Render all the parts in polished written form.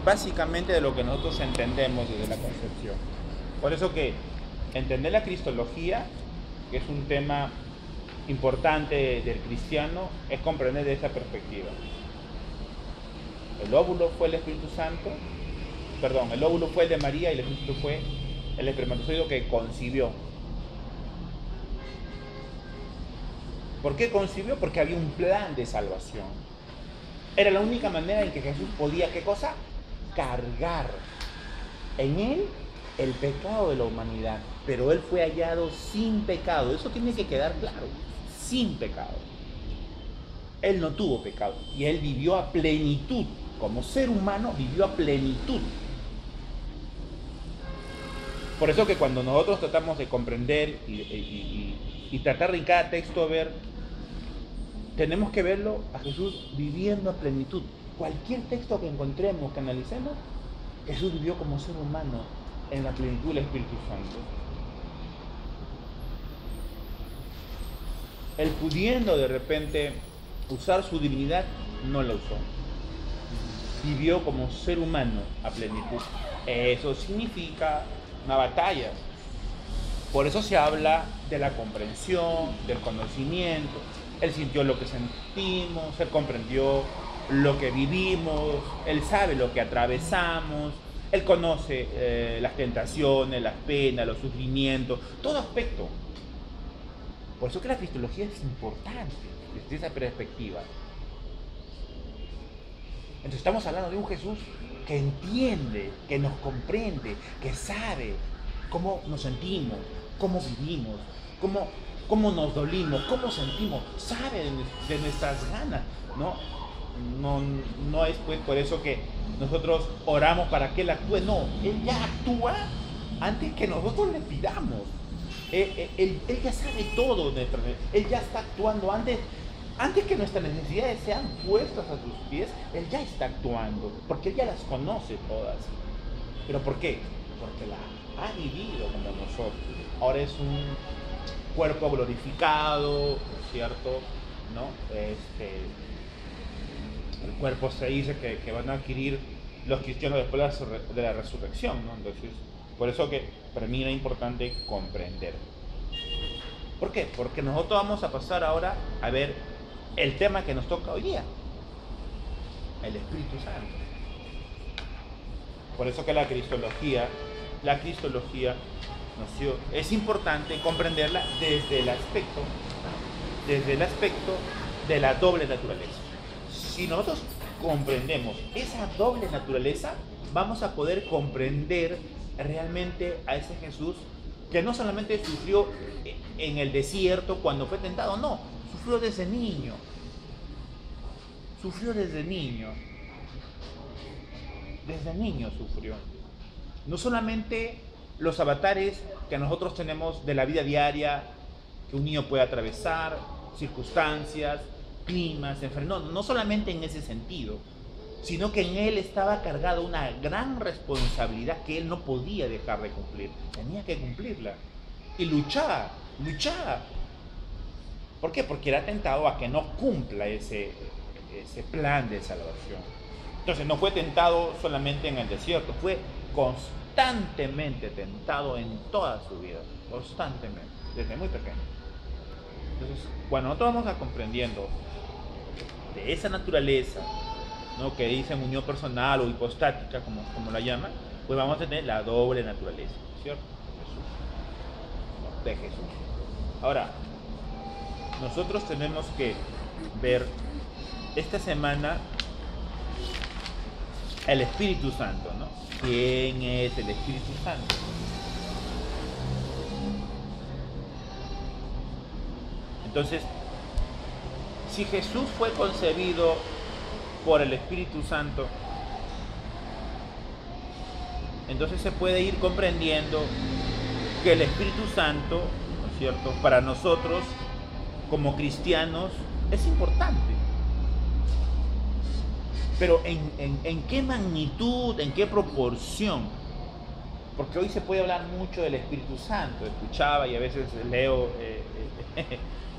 básicamente de lo que nosotros entendemos desde la concepción. Por eso que entender la cristología, que es un tema importante del cristiano, es comprender de esa perspectiva. El óvulo fue el Espíritu Santo, perdón, el óvulo fue el de María y el Espíritu fue el espermatozoide que concibió. ¿Por qué concibió? Porque había un plan de salvación. Era la única manera en que Jesús podía, ¿qué cosa? Cargar en él el pecado de la humanidad. Pero él fue hallado sin pecado. Eso tiene que quedar claro. Sin pecado. Él no tuvo pecado. Y él vivió a plenitud. Como ser humano vivió a plenitud. Por eso que cuando nosotros tratamos de comprender y tratar de en cada texto ver, tenemos que verlo a Jesús viviendo a plenitud. Cualquier texto que encontremos, que analicemos, Jesús vivió como ser humano en la plenitud del Espíritu Santo. Él pudiendo de repente usar su divinidad, no la usó. Vivió como ser humano a plenitud. Eso significa una batalla. Por eso se habla de la comprensión, del conocimiento. Él sintió lo que sentimos, él comprendió lo que vivimos, él sabe lo que atravesamos, él conoce las tentaciones, las penas, los sufrimientos, todo aspecto. Por eso que la cristología es importante desde esa perspectiva. Entonces estamos hablando de un Jesús que entiende, que nos comprende, que sabe cómo nos sentimos, cómo vivimos, cómo nos dolimos, cómo sentimos, sabe de nuestras ganas, ¿no? No es pues por eso que nosotros oramos para que Él actúe, no, Él ya actúa antes que nosotros le pidamos. Él ya sabe todo, Él ya está actuando antes que nuestras necesidades sean puestas a sus pies. Él ya está actuando, porque Él ya las conoce todas. ¿Pero por qué? Porque la ha vivido como nosotros. Ahora es un cuerpo glorificado, ¿no es cierto? ¿No? El cuerpo se dice que van a adquirir los cristianos después de la resurrección, ¿no? Entonces, por eso que para mí era importante comprender. ¿Por qué? Porque nosotros vamos a pasar ahora a ver el tema que nos toca hoy día, el Espíritu Santo. Por eso que la cristología es importante comprenderla desde el aspecto de la doble naturaleza. Si nosotros comprendemos esa doble naturaleza, vamos a poder comprender realmente a ese Jesús que no solamente sufrió en el desierto cuando fue tentado, no, sufrió desde niño. Sufrió desde niño. Desde niño sufrió. No solamente los avatares que nosotros tenemos de la vida diaria, que un niño puede atravesar, circunstancias, climas, enfermedades, no solamente en ese sentido, sino que en él estaba cargada una gran responsabilidad que él no podía dejar de cumplir. Tenía que cumplirla. Y luchar. ¿Por qué? Porque era tentado a que no cumpla ese plan de salvación. Entonces no fue tentado solamente en el desierto, fue constantemente tentado en toda su vida, constantemente, desde muy pequeño. Entonces, cuando nosotros vamos a comprendiendo de esa naturaleza, ¿no?, que dicen unión personal o hipostática, como la llaman, pues vamos a tener la doble naturaleza, ¿cierto? De Jesús. Ahora, nosotros tenemos que ver esta semana el Espíritu Santo, ¿no? ¿Quién es el Espíritu Santo? Entonces, si Jesús fue concebido por el Espíritu Santo, entonces se puede ir comprendiendo que el Espíritu Santo, ¿no es cierto?, para nosotros como cristianos es importante. Pero ¿en qué magnitud, en qué proporción? Porque hoy se puede hablar mucho del Espíritu Santo. Escuchaba y a veces leo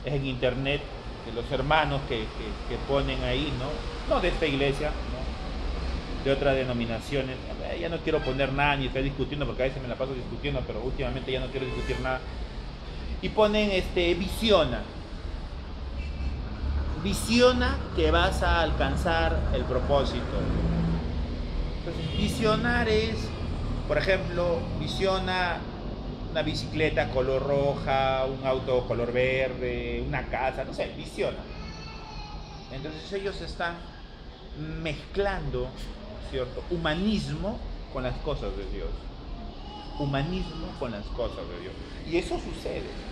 en internet de los hermanos que ponen ahí, ¿no? No de esta iglesia, ¿no?, de otras denominaciones. Ya no quiero poner nada ni estar discutiendo porque a veces me la paso discutiendo, pero últimamente ya no quiero discutir nada. Y ponen visiona. Visiona que vas a alcanzar el propósito. Entonces, visionar es, por ejemplo, visiona una bicicleta color roja, un auto color verde, una casa, no sé, visiona. Entonces ellos están mezclando, ¿cierto?, humanismo con las cosas de Dios. Humanismo con las cosas de Dios. Y eso sucede.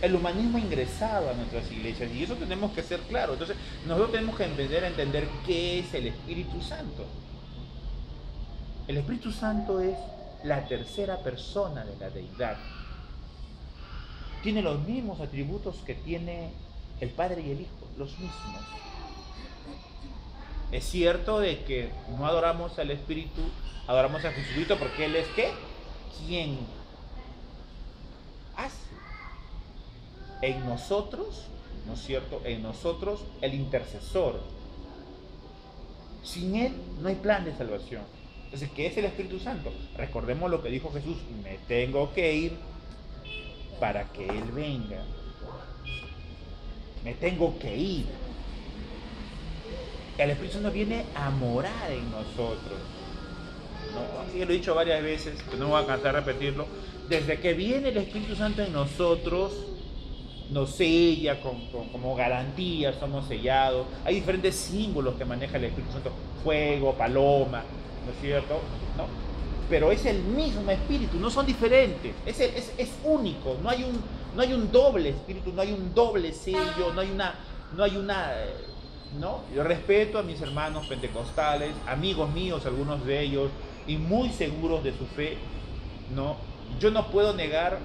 El humanismo ha ingresado a nuestras iglesias y eso tenemos que ser claros. Entonces nosotros tenemos que empezar a entender qué es el Espíritu Santo. El Espíritu Santo es la tercera persona de la deidad. Tiene los mismos atributos que tiene el Padre y el Hijo, los mismos. Es cierto de que no adoramos al Espíritu, adoramos a Jesucristo porque Él es ¿qué? ¿Quién hace? En nosotros, ¿no es cierto? En nosotros el intercesor. Sin Él no hay plan de salvación. Entonces, ¿qué es el Espíritu Santo? Recordemos lo que dijo Jesús, me tengo que ir para que Él venga. Me tengo que ir. El Espíritu Santo viene a morar en nosotros. ¿No? Así lo he dicho varias veces, que no me voy a cansar de repetirlo. Desde que viene el Espíritu Santo en nosotros, nos sella como garantía, somos sellados. Hay diferentes símbolos que maneja el Espíritu Santo, fuego, paloma, ¿no es cierto? ¿No? Pero es el mismo Espíritu, no son diferentes, es único, no hay un doble Espíritu, no hay un doble sello, no hay una ¿no? Yo respeto a mis hermanos pentecostales, amigos míos, algunos de ellos, y muy seguros de su fe, ¿no? Yo no puedo negar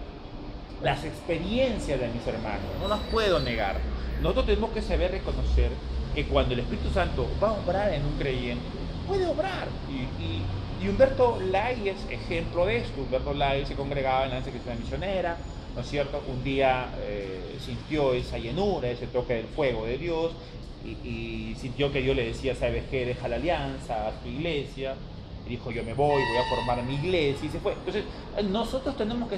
las experiencias de mis hermanos, no las puedo negar. Nosotros tenemos que saber reconocer que cuando el Espíritu Santo va a obrar en un creyente, puede obrar. Y Humberto Lai es ejemplo de esto. Humberto Lai se congregaba en la Alianza Cristiana Misionera, ¿no es cierto? Un día sintió esa llenura, ese toque del fuego de Dios, y sintió que Dios le decía, ¿sabes qué? Deja la alianza, haz tu iglesia. Y dijo, yo me voy a formar mi iglesia, y se fue. Entonces, nosotros tenemos que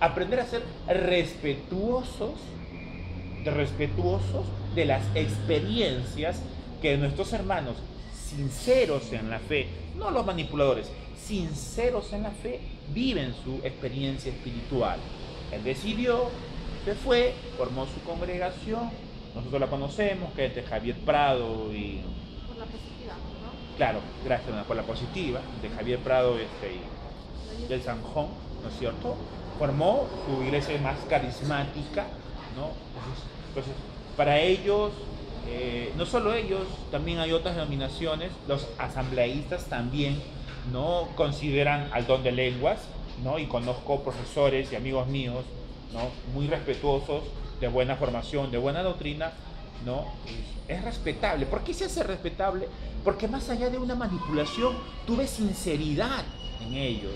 aprender a ser respetuosos de las experiencias que nuestros hermanos sinceros en la fe, no los manipuladores, sinceros en la fe, viven su experiencia espiritual. Él decidió, se fue, formó su congregación, nosotros la conocemos, que es de Javier Prado y... Por la positiva, ¿no? Claro, gracias por la positiva, de Javier Prado y del Sanjón, ¿no es cierto? Formó su iglesia más carismática, ¿no? Entonces para ellos, no solo ellos, también hay otras denominaciones, los asambleístas también, ¿no? Consideran al don de lenguas, ¿no? Y conozco profesores y amigos míos, ¿no? Muy respetuosos, de buena formación, de buena doctrina, ¿no? Es respetable. ¿Por qué se hace respetable? Porque más allá de una manipulación, tú ves sinceridad en ellos.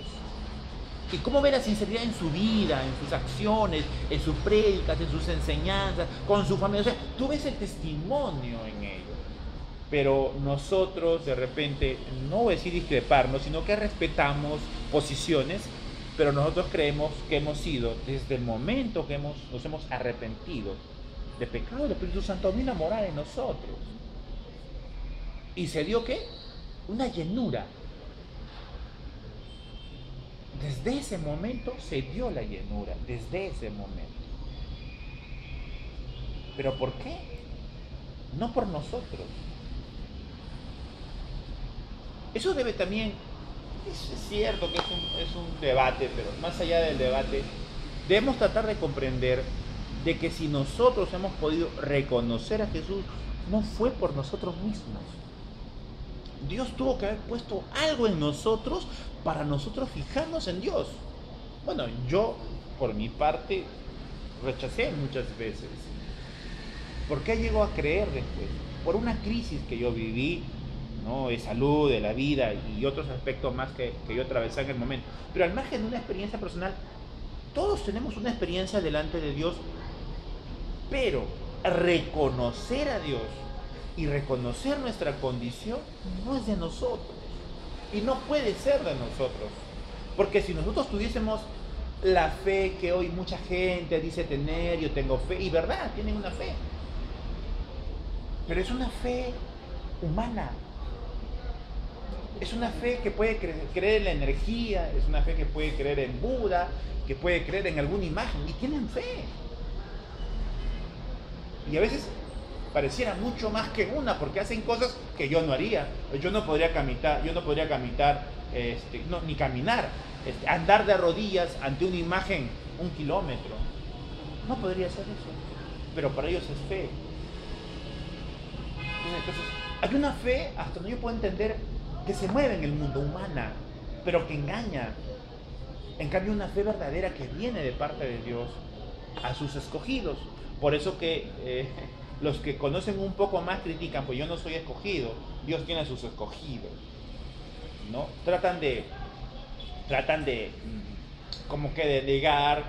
¿Y cómo ve la sinceridad en su vida, en sus acciones, en sus prédicas, en sus enseñanzas, con su familia? O sea, tú ves el testimonio en ellos. Pero nosotros de repente, no voy a decir discreparnos, sino que respetamos posiciones, pero nosotros creemos que hemos sido, desde el momento que nos hemos arrepentido de pecado, el Espíritu Santo vino a morar en nosotros. ¿Y se dio qué? Una llenura. Desde ese momento se dio la llenura, desde ese momento. ¿Pero por qué? No por nosotros. Eso debe también, es cierto que es un debate, pero más allá del debate, debemos tratar de comprender de que si nosotros hemos podido reconocer a Jesús, no fue por nosotros mismos. Dios tuvo que haber puesto algo en nosotros para nosotros fijarnos en Dios. Bueno, yo, por mi parte, rechacé muchas veces. ¿Por qué llegó a creer después? Por una crisis que yo viví, ¿no? De salud, de la vida y otros aspectos más que yo atravesé en el momento. Pero al margen de una experiencia personal, todos tenemos una experiencia delante de Dios, pero reconocer a Dios Y reconocer nuestra condición no es de nosotros. Y no puede ser de nosotros. Porque si nosotros tuviésemos la fe que hoy mucha gente dice tener, yo tengo fe, y verdad, tienen una fe. Pero es una fe humana. Es una fe que puede creer en la energía, es una fe que puede creer en Buda, que puede creer en alguna imagen, y tienen fe. Y a veces pareciera mucho más que una, porque hacen cosas que yo no haría. Yo no podría caminar, ni caminar, andar de rodillas ante una imagen 1 kilómetro. No podría hacer eso, pero para ellos es fe. Entonces, hay una fe, hasta donde yo puedo entender, que se mueve en el mundo, humana, pero que engaña. En cambio, una fe verdadera que viene de parte de Dios a sus escogidos. Por eso que los que conocen un poco más critican, pues yo no soy escogido, Dios tiene a sus escogidos, ¿no? Tratan de como que de negar,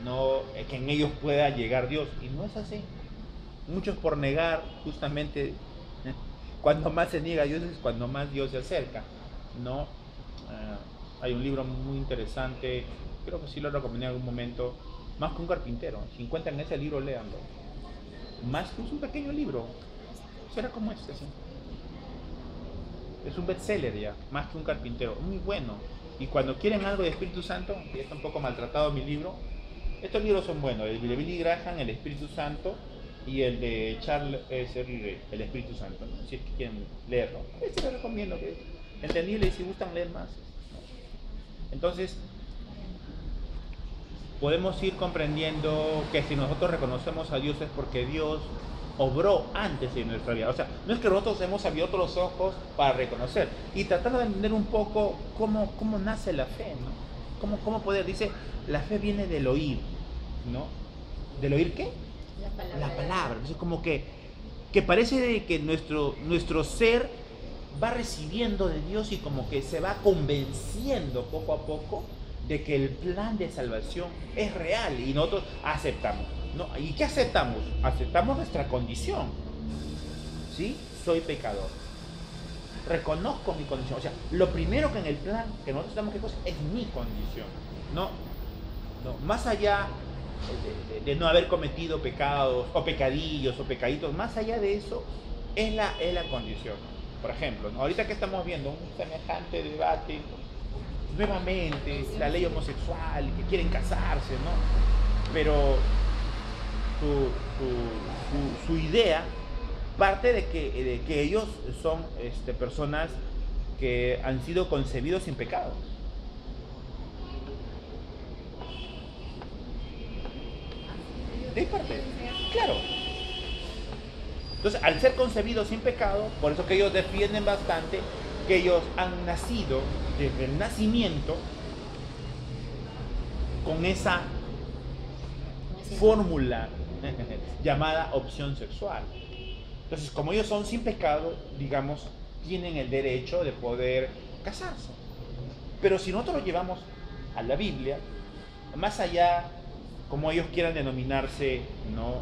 ¿no? Que en ellos pueda llegar Dios, y no es así. Muchos por negar, justamente, cuando más se niega a Dios es cuando más Dios se acerca, ¿no? Hay un libro muy interesante, creo que sí lo recomendé en algún momento, Más que un carpintero. Si encuentran ese libro, léanlo. Más que es un pequeño libro, será como este, ¿sí? Es un bestseller ya, Más que un carpintero, muy bueno. Y cuando quieren algo de Espíritu Santo, que está un poco maltratado mi libro, estos libros son buenos, el de Billy Graham, El Espíritu Santo, y el de Charles S. Riley, El Espíritu Santo, ¿no? Si es que quieren leerlo. Este les recomiendo, que es entendible, y si gustan leer más, ¿no? Entonces, podemos ir comprendiendo que si nosotros reconocemos a Dios es porque Dios obró antes en nuestra vida. O sea, no es que nosotros hemos abierto los ojos para reconocer. Y tratando de entender un poco cómo nace la fe, ¿no? Cómo poder, dice, la fe viene del oír, ¿no? ¿Del oír qué? La palabra. Entonces, como que parece de que nuestro ser va recibiendo de Dios y como que se va convenciendo poco a poco de que el plan de salvación es real, y nosotros aceptamos, ¿no? ¿Y qué aceptamos? Aceptamos nuestra condición, ¿sí? Soy pecador, reconozco mi condición. O sea, lo primero que en el plan que nosotros tenemos que hacer es mi condición, no más allá de no haber cometido pecados o pecadillos o pecaditos, más allá de eso es la condición. Por ejemplo, ¿no? Ahorita que estamos viendo un semejante debate nuevamente, la ley homosexual, que quieren casarse, ¿no? Pero su idea parte de que ellos son personas que han sido concebidos sin pecado. ¿De parte? Claro. Entonces, al ser concebidos sin pecado, por eso que ellos defienden bastante que ellos han nacido desde el nacimiento con esa fórmula llamada opción sexual. Entonces, como ellos son sin pecado, digamos, tienen el derecho de poder casarse. Pero si nosotros lo llevamos a la Biblia, más allá, como ellos quieran denominarse, no,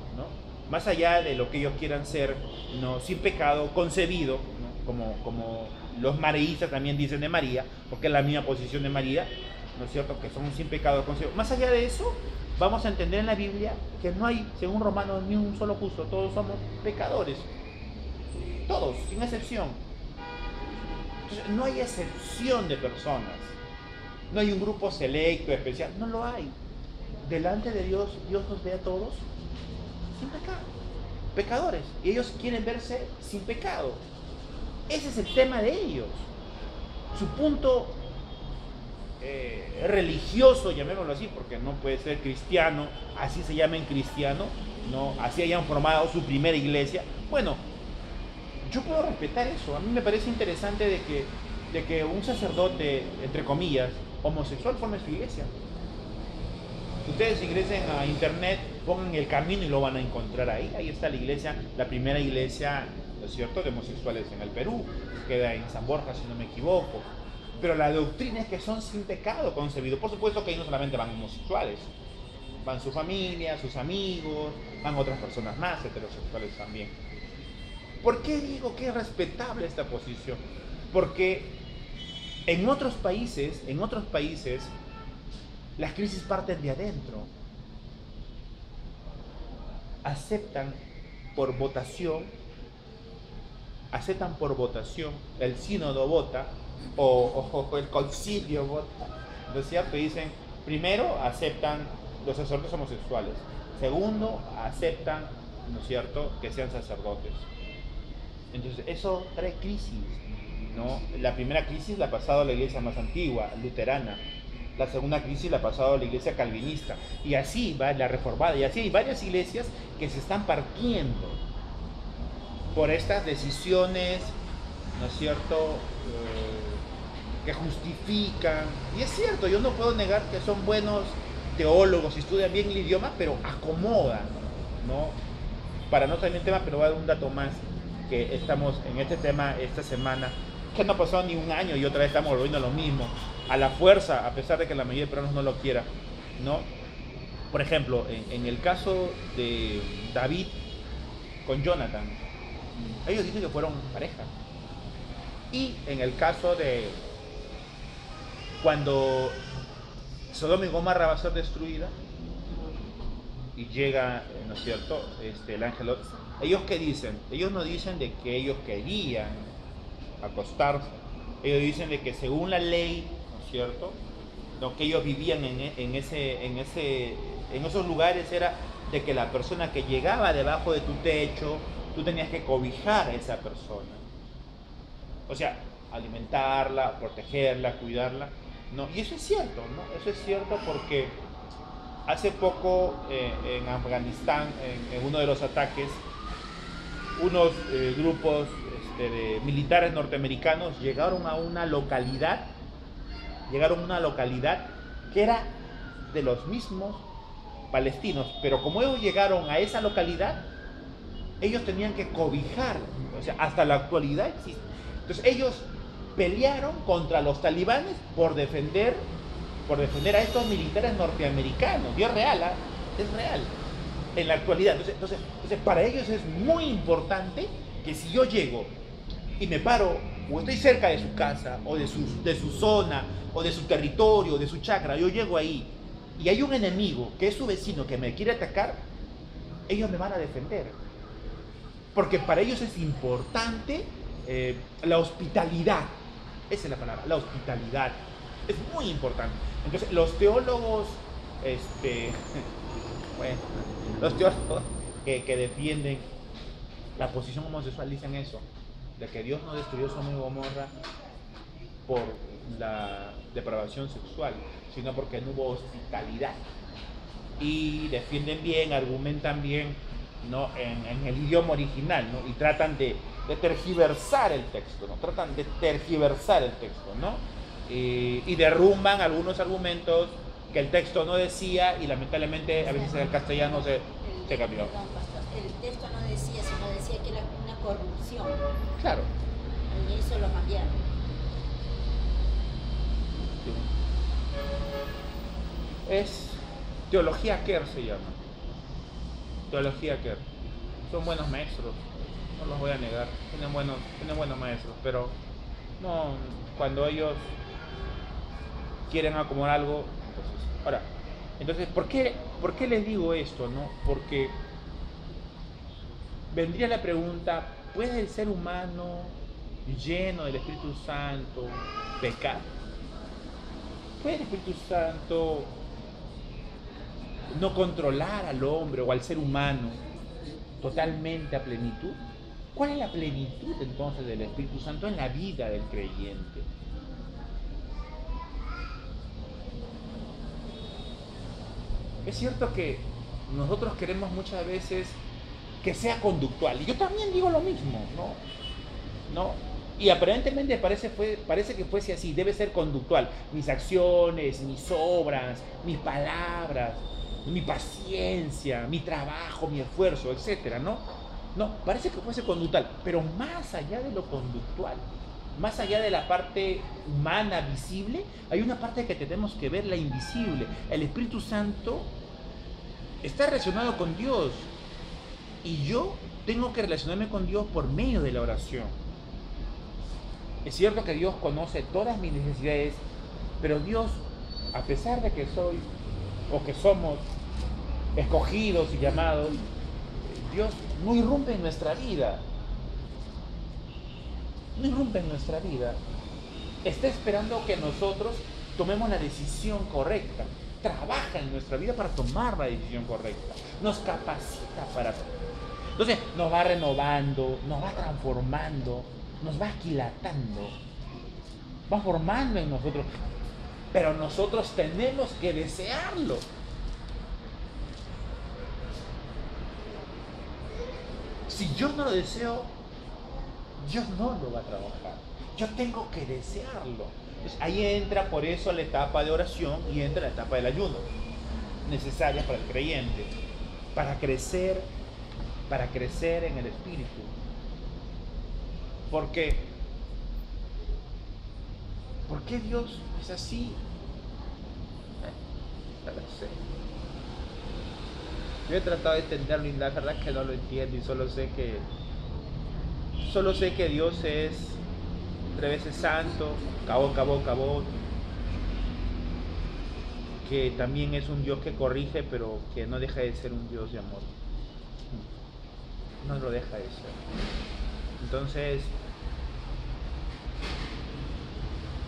más allá de lo que ellos quieran ser, no, sin pecado, concebido, ¿no? Como los mareístas también dicen de María, porque es la misma posición de María, ¿no es cierto? Que son sin pecado concebidos. Más allá de eso, vamos a entender en la Biblia que no hay, según Romanos, ni un solo justo, todos somos pecadores. Todos, sin excepción. Entonces, no hay excepción de personas. No hay un grupo selecto, especial. No lo hay. Delante de Dios, Dios nos ve a todos sin pecado. Pecadores. Y ellos quieren verse sin pecado. Ese es el tema de ellos. Su punto religioso, llamémoslo así, porque no puede ser cristiano, así se llamen cristiano, ¿no? Así hayan formado su primera iglesia. Bueno, yo puedo respetar eso. A mí me parece interesante de que un sacerdote, entre comillas, homosexual forme su iglesia. Ustedes ingresen a internet, pongan El Camino y lo van a encontrar ahí. Ahí está la iglesia, la primera iglesia, ¿no es cierto?, de homosexuales en el Perú. Queda en San Borja, si no me equivoco. Pero la doctrina es que son sin pecado concebidos. Por supuesto que ahí no solamente van homosexuales, van su familia, sus amigos, van otras personas más, heterosexuales también. ¿Por qué digo que es respetable esta posición? Porque en otros países, las crisis parten de adentro. Aceptan por votación, el sínodo vota, o el concilio vota, ¿no es cierto? Y dicen, primero aceptan los sacerdotes homosexuales, segundo aceptan, ¿no es cierto?, que sean sacerdotes. Entonces eso trae crisis, ¿no? La primera crisis la ha pasado la iglesia más antigua, luterana. La segunda crisis la ha pasado la iglesia calvinista. Y así va la reformada. Y así hay varias iglesias que se están partiendo por estas decisiones, ¿no es cierto?, que justifican. Y es cierto, yo no puedo negar que son buenos teólogos, estudian bien el idioma, pero acomodan, ¿no? Para no salir el tema, pero voy a dar un dato más, que estamos en este tema esta semana, que no ha pasado ni un año y otra vez estamos volviendo a lo mismo, a la fuerza, a pesar de que la mayoría de peruanos no lo quiera, ¿no? Por ejemplo, en el caso de David con Jonathan, ellos dicen que fueron pareja. Y en el caso de cuando Sodoma y Gomorra va a ser destruida y llega, ¿no es cierto?, el ángel Lot, ¿ellos qué dicen? Ellos no dicen de que ellos querían acostarse, ellos dicen de que según la ley, ¿no es cierto?, lo que ellos vivían en esos lugares era de que la persona que llegaba debajo de tu techo, tú tenías que cobijar a esa persona. O sea, alimentarla, protegerla, cuidarla, ¿no? Y eso es cierto, ¿no? Eso es cierto porque hace poco en Afganistán, en uno de los ataques, unos grupos de militares norteamericanos llegaron a una localidad que era de los mismos palestinos, pero como ellos llegaron a esa localidad, ellos tenían que cobijar, o sea, hasta la actualidad existe. Entonces ellos pelearon contra los talibanes por defender a estos militares norteamericanos, y es real, ¿eh? Es real, en la actualidad. Entonces, para ellos es muy importante que si yo llego y me paro, o estoy cerca de su casa, o de su zona, o de su territorio, de su chacra, yo llego ahí, y hay un enemigo que es su vecino que me quiere atacar, ellos me van a defender. Porque para ellos es importante la hospitalidad. Esa es la palabra, la hospitalidad. Es muy importante. Entonces, los teólogos, bueno, los teólogos que defienden la posición homosexual dicen eso, de que Dios no destruyó Sodoma y Gomorra por la depravación sexual, sino porque no hubo hospitalidad. Y defienden bien, argumentan bien, ¿no?, en el idioma original, ¿no? Y tratan de tergiversar el texto, ¿no? ¿No? Y derrumban algunos argumentos que el texto no decía y lamentablemente a veces en el castellano se cambió. El texto no decía, sino decía que era una corrupción. Claro. Y eso lo cambiaron. Es teología Kerr, se llama. Teología Kerr. Son buenos maestros, no los voy a negar. Tienen buenos maestros, pero no, cuando ellos quieren acomodar algo, entonces, ¿por qué les digo esto, no? Porque vendría la pregunta, ¿puede el ser humano lleno del Espíritu Santo pecar? ¿Puede el Espíritu Santo no controlar al hombre o al ser humano totalmente a plenitud? ¿Cuál es la plenitud entonces del Espíritu Santo en la vida del creyente? Es cierto que nosotros queremos muchas veces que sea conductual, y yo también digo lo mismo, ¿no? Y aparentemente parece que fuese así, debe ser conductual. Mis acciones, mis obras, mis palabras, mi paciencia, mi trabajo, mi esfuerzo, etcétera, ¿no? No, parece que fuese conductual, pero más allá de lo conductual, más allá de la parte humana visible, hay una parte que tenemos que ver, la invisible. El Espíritu Santo está relacionado con Dios. Y yo tengo que relacionarme con Dios por medio de la oración. Es cierto que Dios conoce todas mis necesidades, pero Dios, a pesar de que soy o que somos escogidos y llamados, Dios no irrumpe en nuestra vida. No irrumpe en nuestra vida. Está esperando que nosotros tomemos la decisión correcta. Trabaja en nuestra vida para tomar la decisión correcta. Nos capacita para hacerlo. Entonces nos va renovando, nos va transformando, nos va aquilatando, va formando en nosotros. Pero nosotros tenemos que desearlo. Si yo no lo deseo, Dios no lo va a trabajar. Yo tengo que desearlo. Entonces, ahí entra por eso la etapa de oración y entra la etapa del ayuno, necesaria para el creyente, para crecer en el Espíritu. ¿Por qué? ¿Por qué Dios es así? No lo sé. Yo he tratado de entenderlo y la verdad que no lo entiendo y solo sé que Dios es 3 veces santo, cabot, que también es un Dios que corrige, pero que no deja de ser un Dios de amor. No lo deja de ser. Entonces,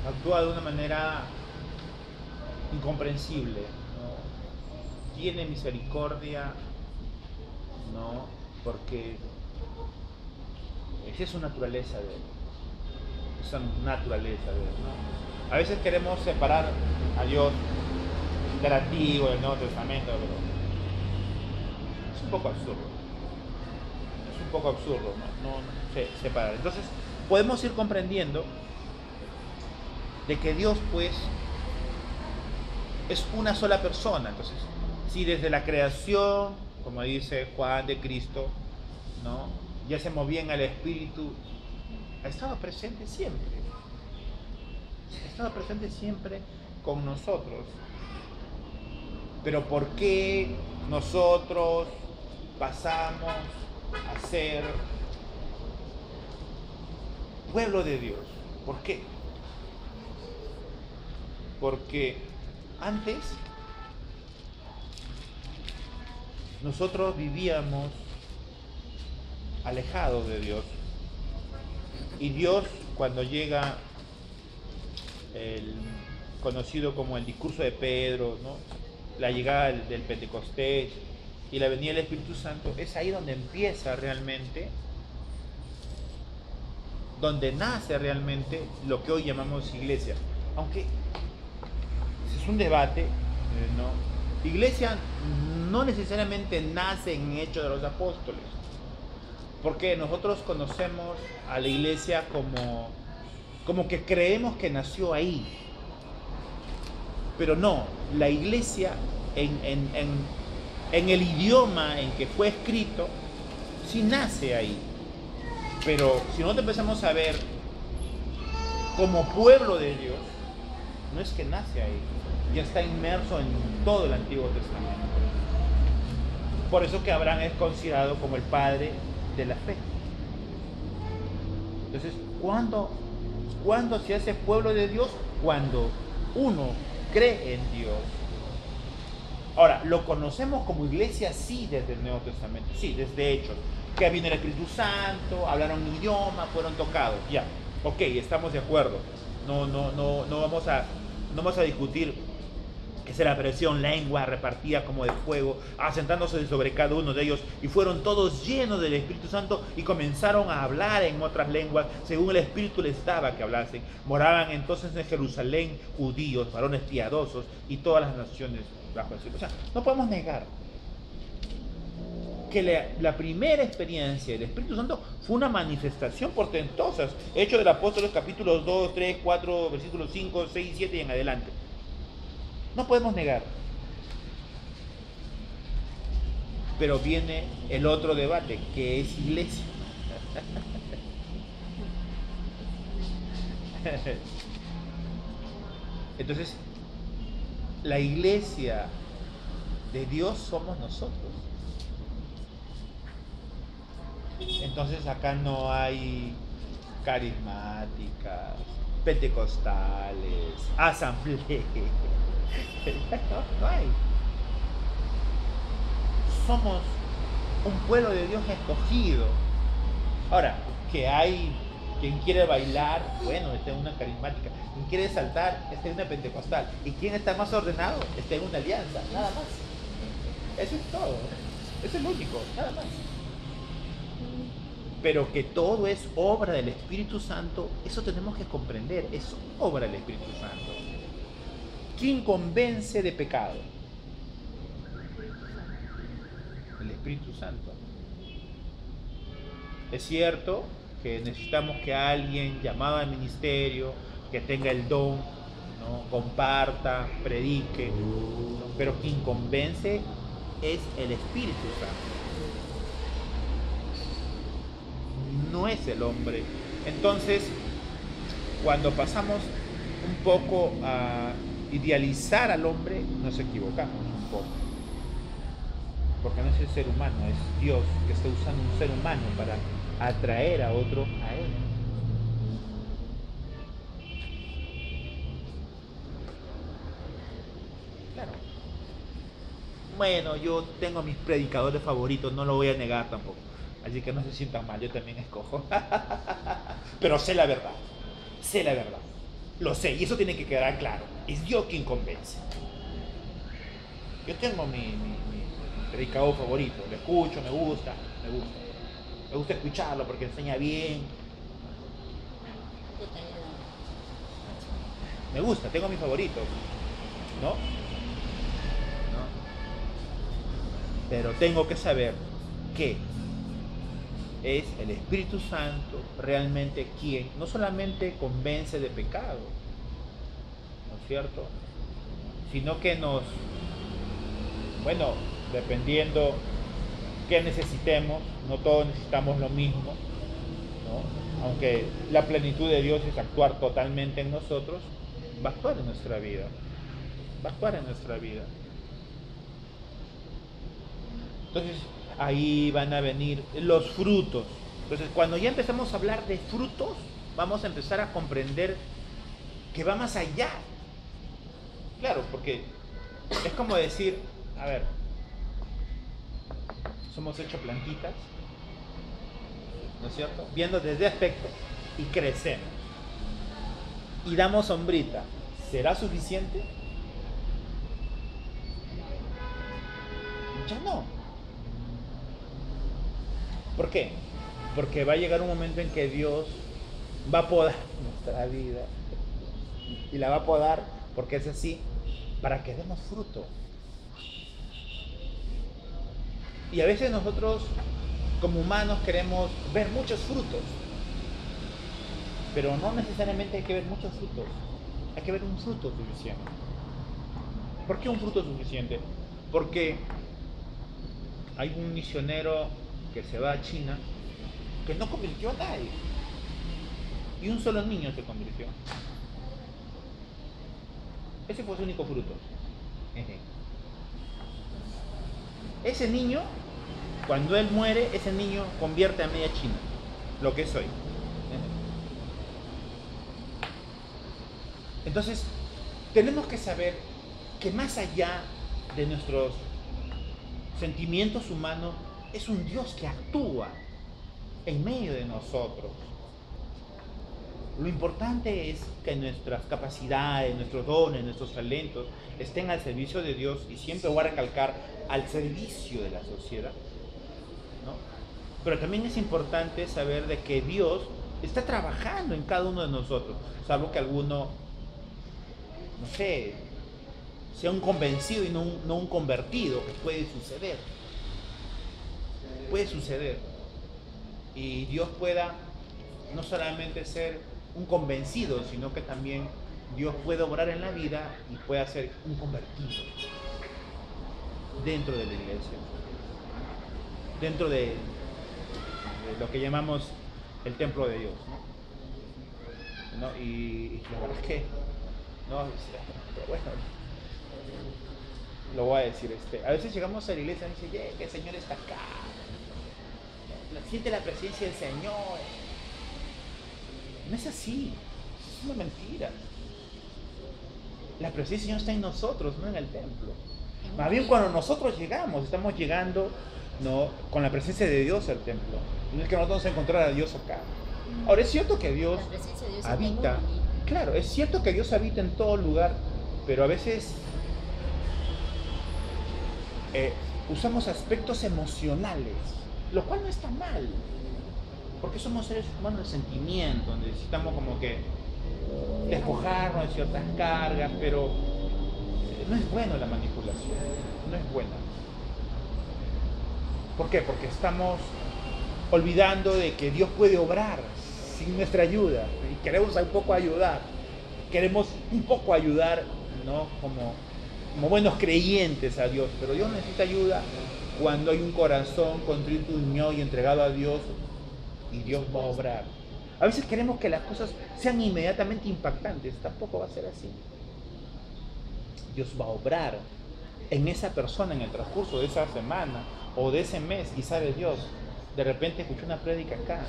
actúa de una manera incomprensible, ¿no? Tiene misericordia, ¿no? Porque esa es su naturaleza de Él. Esa naturaleza de Él, ¿no? A veces queremos separar a Dios del Antiguo, del Nuevo Testamento, pero es un poco absurdo. Es un poco absurdo, no separar. Entonces, podemos ir comprendiendo de que Dios, pues, es una sola persona. Entonces, si desde la creación, como dice Juan de Cristo, ¿no?, ya se movía en el Espíritu, ha estado presente siempre. Ha estado presente siempre con nosotros. Pero ¿por qué nosotros pasamos a ser pueblo de Dios? ¿Por qué? Porque antes nosotros vivíamos alejados de Dios. Y Dios, cuando llega el conocido como el discurso de Pedro, ¿no?, la llegada del Pentecostés y la venida del Espíritu Santo, es ahí donde empieza realmente, donde nace realmente lo que hoy llamamos iglesia. Aunque es un debate, ¿no? Iglesia no necesariamente nace en Hechos de los Apóstoles, porque nosotros conocemos a la iglesia como que creemos que nació ahí. Pero no, la iglesia en el idioma en que fue escrito, sí nace ahí. Pero si nosotros empezamos a ver como pueblo de Dios, no es que nace ahí, ya está inmerso en todo el Antiguo Testamento. Por eso que Abraham es considerado como el padre de la fe. Entonces, ¿cuándo se hace pueblo de Dios? Cuando uno cree en Dios. Ahora, lo conocemos como iglesia, sí, desde el Nuevo Testamento, sí, desde Hechos, que vino el Espíritu Santo, hablaron idioma, fueron tocados, ya, ok, estamos de acuerdo, no vamos a discutir que se la presión, lengua repartida como de fuego, asentándose sobre cada uno de ellos, y fueron todos llenos del Espíritu Santo y comenzaron a hablar en otras lenguas, según el Espíritu les daba que hablasen. Moraban entonces en Jerusalén judíos, varones piadosos, y todas las naciones bajo el cielo. O sea, no podemos negar que la primera experiencia del Espíritu Santo fue una manifestación portentosa. Hechos del Apóstoles, capítulos 2, 3, 4, versículos 5, 6, 7 y en adelante. No podemos negar. Pero viene el otro debate, que es iglesia. Entonces, la iglesia de Dios somos nosotros. Entonces acá no hay carismáticas, pentecostales, asambleas. No hay. Somos un pueblo de Dios escogido. Ahora, que hay quien quiere bailar, bueno, está en una carismática. Quien quiere saltar, está en una pentecostal. Y quien está más ordenado, está en una alianza. Nada más. Eso es todo. Eso es lo único, nada más. Pero que todo es obra del Espíritu Santo, eso tenemos que comprender. Es obra del Espíritu Santo. ¿Quién convence de pecado? El Espíritu Santo. Es cierto que necesitamos que alguien llamado al ministerio, que tenga el don, ¿no?, comparta, predique, ¿no? Pero quien convence es el Espíritu Santo, no es el hombre. Entonces, cuando pasamos un poco a idealizar al hombre, nos equivocamos un poco. Porque no es el ser humano, es Dios que está usando un ser humano para atraer a otro a Él. Claro. Bueno, yo tengo mis predicadores favoritos, no lo voy a negar tampoco. Así que no se sientan mal, yo también escojo. Pero sé la verdad, sé la verdad. Lo sé, y eso tiene que quedar claro. Es Dios quien convence. Yo tengo mi predicador favorito, lo escucho, me gusta. Me gusta escucharlo porque enseña bien. Me gusta, tengo mis favoritos, ¿no? Pero tengo que saber que es el Espíritu Santo realmente quien no solamente convence de pecado, ¿no es cierto?, sino que nos, bueno, dependiendo qué necesitemos, no todos necesitamos lo mismo, ¿no? Aunque la plenitud de Dios es actuar totalmente en nosotros, va a actuar en nuestra vida, va a actuar en nuestra vida. Entonces ahí van a venir los frutos. Entonces cuando ya empezamos a hablar de frutos, vamos a empezar a comprender que va más allá. Claro, porque es como decir, a ver, somos hechos plantitas, ¿no es cierto?, viendo desde aspecto, y crecemos y damos sombrita. ¿Será suficiente? Ya no. ¿Por qué? Porque va a llegar un momento en que Dios va a podar nuestra vida, y la va a podar porque es así, para que demos fruto. Y a veces nosotros como humanos queremos ver muchos frutos, pero no necesariamente hay que ver muchos frutos, hay que ver un fruto suficiente. ¿Por qué un fruto suficiente? Porque hay un misionero que se va a China que no convirtió a nadie, y un solo niño se convirtió. Ese fue su único fruto. Ese niño, cuando él muere, ese niño convierte a media China, lo que es hoy. Entonces, tenemos que saber que más allá de nuestros sentimientos humanos, es un Dios que actúa en medio de nosotros. Lo importante es que nuestras capacidades, nuestros dones, nuestros talentos estén al servicio de Dios, y siempre voy a recalcar, al servicio de la sociedad, ¿no? Pero también es importante saber de que Dios está trabajando en cada uno de nosotros, salvo que alguno, no sé, sea un convencido y no un convertido, que puede suceder. Puede suceder. Y Dios pueda no solamente ser un convencido, sino que también Dios puede obrar en la vida y puede hacer un convertido dentro de la iglesia, dentro de lo que llamamos el templo de Dios, ¿no? Y la verdad es que, no, pero bueno, lo voy a decir, a veces llegamos a la iglesia y dice, que el Señor está acá. siente la presencia del Señor. No es así, es una mentira. La presencia del Señor está en nosotros, no en el templo. Más bien cuando nosotros llegamos, estamos llegando, ¿no?, con la presencia de Dios al templo. No es que nosotros vamos a encontrar a Dios acá. Ahora, es cierto que Dios La presencia de Dios habita, está muy claro, es cierto que Dios habita en todo lugar, pero a veces usamos aspectos emocionales, lo cual no está mal, porque somos seres humanos de sentimiento, necesitamos como que despojarnos de ciertas cargas, pero no es bueno la manipulación, no es buena. ¿Por qué? Porque estamos olvidando de que Dios puede obrar sin nuestra ayuda y queremos un poco ayudar, ¿no?, como buenos creyentes a Dios, pero Dios necesita ayuda cuando hay un corazón contrito, humillado y entregado a Dios, y Dios va a obrar. A veces queremos que las cosas sean inmediatamente impactantes, tampoco va a ser así. Dios va a obrar en esa persona en el transcurso de esa semana o de ese mes, y sabe Dios, de repente escuchó una prédica acá,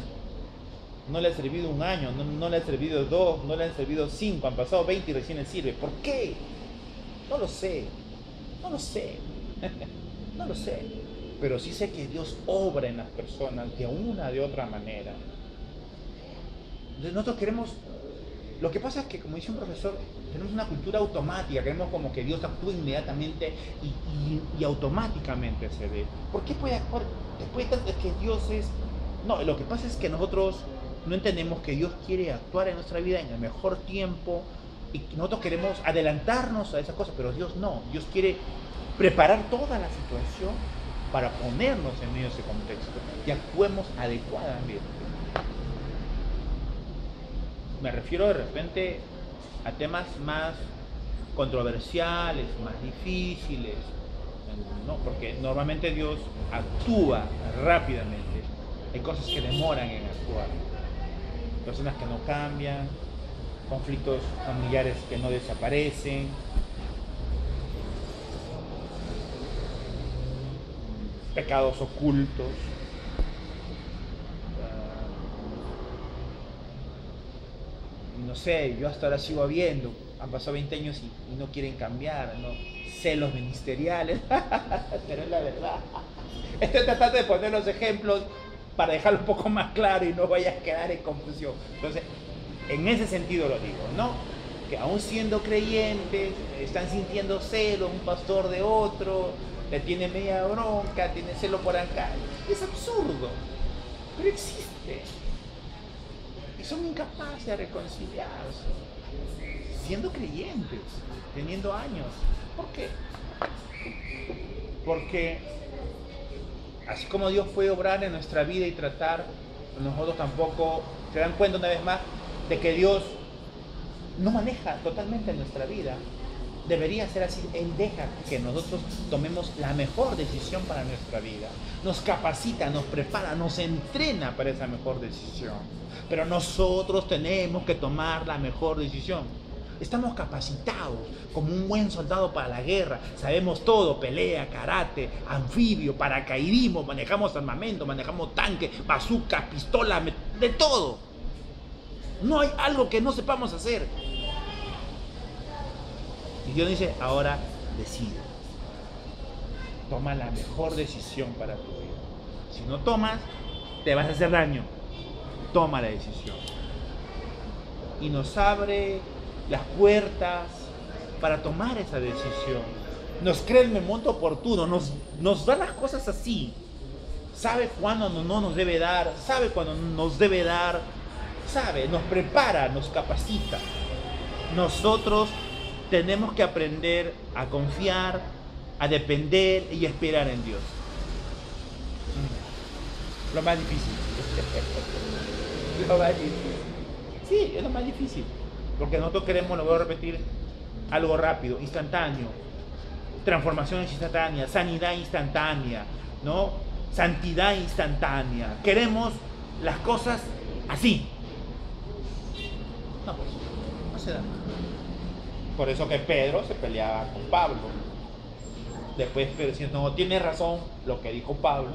no le ha servido un año, no le ha servido 2, no le han servido 5, han pasado 20 y recién le sirve. ¿Por qué? No lo sé, no lo sé, no lo sé, pero sí sé que Dios obra en las personas de una de otra manera. Entonces nosotros queremos, lo que pasa es que, como dice un profesor, tenemos una cultura automática, queremos como que Dios actúe inmediatamente y automáticamente se dé. ¿Por qué puede actuar después de que Dios es? No, lo que pasa es que nosotros no entendemos que Dios quiere actuar en nuestra vida en el mejor tiempo, y nosotros queremos adelantarnos a esas cosas, pero Dios no. Dios quiere preparar toda la situación para ponernos en medio de ese contexto y actuemos adecuadamente. Me refiero de repente a temas más controversiales, más difíciles, ¿no? Porque normalmente Dios actúa rápidamente. Hay cosas que demoran en actuar, personas que no cambian, conflictos familiares que no desaparecen, pecados ocultos, no sé, yo hasta ahora sigo viendo, han pasado 20 años y no quieren cambiar, ¿no? Celos ministeriales, pero es la verdad. Estoy tratando de poner los ejemplos para dejarlo un poco más claro y no vayas a quedar en confusión. Entonces, en ese sentido lo digo, ¿no? Que aún siendo creyentes, están sintiendo celos, un pastor de otro, le tiene media bronca, tiene celo por acá. Es absurdo, pero existe. Y son incapaces de reconciliarse, siendo creyentes, teniendo años. ¿Por qué? Porque así como Dios puede obrar en nuestra vida y tratar, nosotros tampoco se dan cuenta una vez más de que Dios no maneja totalmente nuestra vida. Debería ser así. Él deja que nosotros tomemos la mejor decisión para nuestra vida. Nos capacita, nos prepara, nos entrena para esa mejor decisión. Pero nosotros tenemos que tomar la mejor decisión. Estamos capacitados como un buen soldado para la guerra. Sabemos todo: pelea, karate, anfibio, paracaidismo, manejamos armamento, manejamos tanque, bazooka, pistola, de todo. No hay algo que no sepamos hacer. Y Dios dice: ahora decide. Toma la mejor decisión para tu vida. Si no tomas, te vas a hacer daño. Toma la decisión. Y nos abre las puertas para tomar esa decisión. Nos crea el momento oportuno, nos da las cosas así. Sabe cuándo no nos debe dar, sabe cuándo nos debe dar, sabe, nos prepara, nos capacita. Nosotros tenemos que aprender a confiar, a depender y a esperar en Dios. Lo más difícil. Lo más difícil. Sí, es lo más difícil. Porque nosotros queremos, lo voy a repetir, algo rápido, instantáneo. Transformación instantánea, sanidad instantánea, ¿no? Santidad instantánea. Queremos las cosas así. No se da. Por eso que Pedro se peleaba con Pablo. Después, pero si no tiene razón lo que dijo Pablo,